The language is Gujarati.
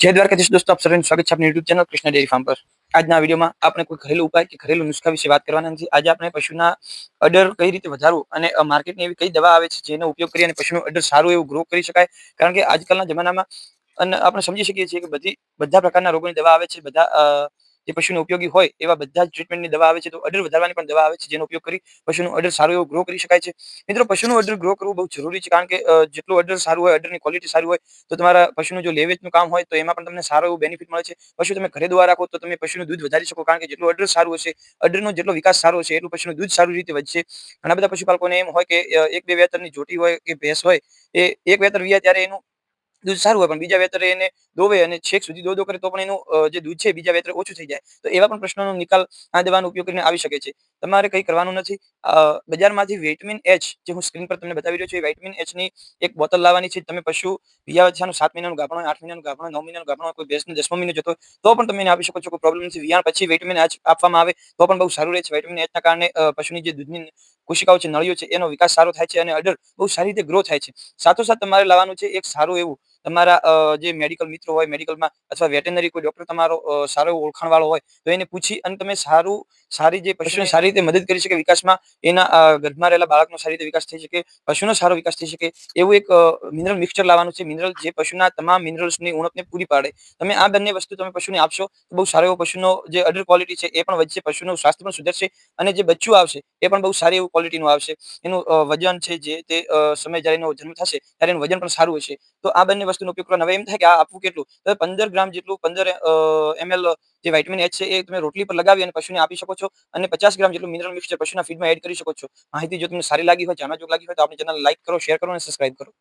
जय द्वारकाधीश दोस्तों, आप सभी स्वागत है अपने YouTube channel Krishna dairy farm पर। આજના વિડીયોમાં આપણે કોઈ ઘરેલું ઉપાય કે ઘરેલું નુસ્ખા વિશે વાત કરવાના છે। આજે આપણે પશુના અડર કઈ રીતે વધારવું અને માર્કેટની એવી કઈ દવા આવે છે જેનો ઉપયોગ કરી અને પશુનું અડર સારું એવું ગ્રો કરી શકાય। કારણ કે આજકાલના જમાનામાં અને આપણે સમજી શકીએ છીએ કે બધા પ્રકારના રોગોની દવા આવે છે। જે પશુને ઉપયોગી હોય એવા બધા જ ટ્રીટમેન્ટની દવા આવે છે। તો અડર વધારવાની પણ દવા આવે છે જેનો ઉપયોગ કરી પશુનું અડર સારું એવું ગ્રો કરી શકાય છે। મિત્રો, પશુનું અડર ગ્રો કરવું બહુ જરૂરી છે કારણ કે જેટલું અડર સારું હોય, અડરની ક્વોલિટી સારી હોય તો તમારા પશુનું જો લેવેચનું કામ હોય તો એમાં પણ તમને સારો એવો બેનિફિટ મળે છે। પશુ તમે ઘરે દોવા રાખો તો તમે પશુનું દૂધ વધારી શકો કારણ કે જેટલું અડર સારું હશે, અડરનો જેટલો વિકાસ સારો હશે એટલું પશુનું દૂધ સારી રીતે વધશે। ઘણા બધા પશુપાલકોને એમ હોય કે એક બે વેતરની જોટી હોય કે ભેંસ હોય એ એક વેતર વિયા ત્યારે એનું દૂધ સારું હોય પણ બીજા વેતરે એને દોવે અને છેક સુધી દો કરે તો પણ એનું જે દૂધ છે બીજા વેતરે ઓછું થઈ જાય। તો એવા પણ પ્રશ્નોનો નિકાલ આ દવાનો ઉપયોગ કરીને આવી શકે છે। તમારે કંઈ કરવાનું નથી। બજારમાંથી વિટામિન એચ, જે હું સ્ક્રીન પર તમને બતાવી રહ્યો છું, એ વિટામિન એચ ની એક બોટલ લાવવાની છે। તમે પશુ વિયાવે છે 7 મહિનાનું ગાભણ હોય, 8 મહિનાનું ગાભણ હોય, 9 મહિનાનું ગાભણ હોય, કોઈ ભેંસનો 10મો મહિનો જતો હોય તો પણ તમે એને આપી શકો છો, કોઈ પ્રોબ્લેમ નથી। વિયાણ પછી વિટામિન એચ આપવામાં આવે તો પણ બહુ સારું રહે છે। વિટામિન એચના કારણે પશુની જે દૂધની કોશિકાઓ છે, નળીઓ છે, એનો વિકાસ સારો થાય છે અને અડર બહુ સારી રીતે ગ્રો થાય છે। સાથોસાથ તમારે લાવવાનું છે એક સારું એવું તમારા જે મેડિકલ મિત્રો હોય, મેડિકલમાં અથવા વેટેનરી કોઈ ડોક્ટર તમારો સારો એવો ઓળખાણવાળો હોય તો એને પૂછી અને તમે સારી જે પશુને સારી રીતે મદદ કરી શકે વિકાસમાં, એના ગર્ભમાં રહેલા બાળકનો સારી રીતે વિકાસ થઈ શકે, પશુનો સારો વિકાસ થઈ શકે એવું એક મિનરલ મિક્સચર લાવવાનું છે। મિનરલ જે પશુના તમામ મિનરલ્સની ઉણપને પૂરી પાડે। તમે આ બંને વસ્તુ તમે પશુને આપશો તો બહુ સારો એવો પશુનો જે અડર ક્વોલિટી છે એ પણ વધશે, પશુનું સ્વાસ્થ્ય પણ સુધરશે અને જે બચ્ચું આવશે એ પણ બહુ સારી એવું ક્વોલિટીનું આવશે। એનું વજન છે જે તે સમય જ્યારે એનો જન્મ થશે ત્યારે એનું વજન પણ સારું હશે। તો આ બંને વસ્તુનો ઉપયોગ કરવાનો। હવે એમ થાય કે આ આપવું કેટલું, તો 15 ગ્રામ જેટલું 15 ml જે વિટામિન એચ છે એ તમે રોટલી પર લગાવી અને પશુને આપી શકો છો અને 50 ગ્રામ જેટલું મિનરલ મિક્સચર પશુના ફીડમાં એડ કરી શકો છો। માહિતી જો તમને સારી લાગી હોય, જાણવા જોગ લાગી હોય તો આપણી ચેનલ લાઈક કરો, શેર કરો અને સબસ્ક્રાઇબ કરો।